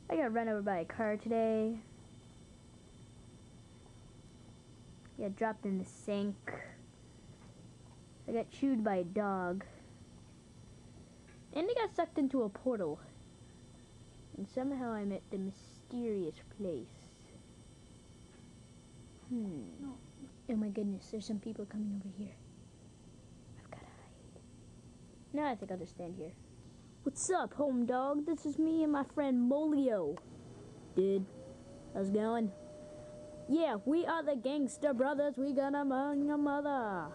I got run over by a car today. Got dropped in the sink. I got chewed by a dog. And I got sucked into a portal. And somehow I'm at the mysterious place. No. Oh my goodness, there's some people coming over here. I've gotta hide. No, I think I'll just stand here. What's up, home dog? This is me and my friend Molio. Dude, how's it going? Yeah, we are the Gangster Brothers. We gonna bang your mother.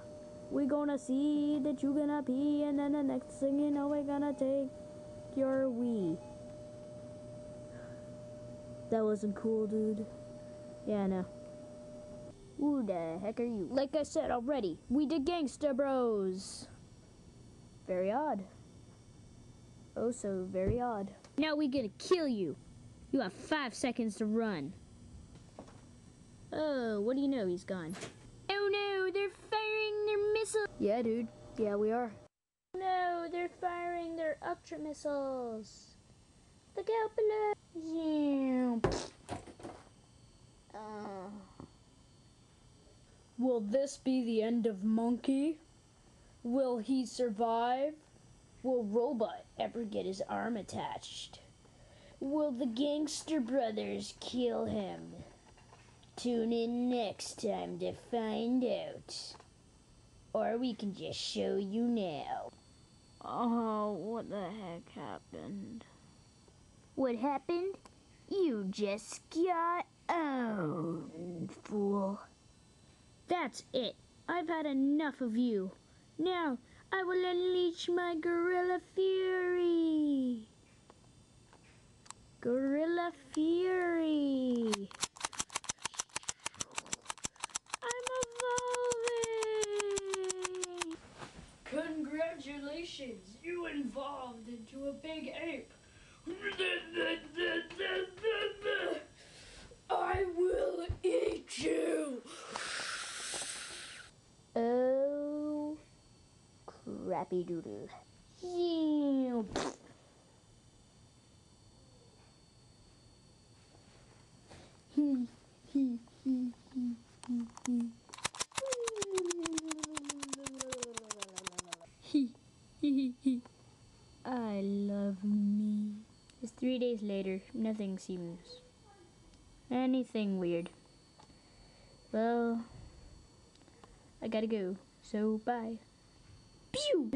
We gonna see that you gonna pee, and then the next thing you know, we're gonna take your wee. That wasn't cool, dude. Yeah, I know. Who the heck are you? Like I said already, we the Gangster Bros. Very odd. Oh, so very odd. Now we gonna kill you. You have 5 seconds to run. Oh, what do you know? He's gone. Oh no, they're firing their missiles. Yeah, dude. Yeah, we are. No, they're firing their Ultra missiles. Look out below. Will this be the end of Monkey? Will he survive? Will Robot ever get his arm attached? Will the Gangster Brothers kill him? Tune in next time to find out. Or we can just show you now. Oh, what the heck happened? What happened? You just got owned, fool. That's it. I've had enough of you. Now, I will unleash my Gorilla Fury. Gorilla Fury. I'm evolving. Congratulations, you evolved into a big ape. I will eat you. Oh, crappy doodle. I love me. It's 3 days later. Nothing seems anything weird. Well, I gotta go. So bye. Pew!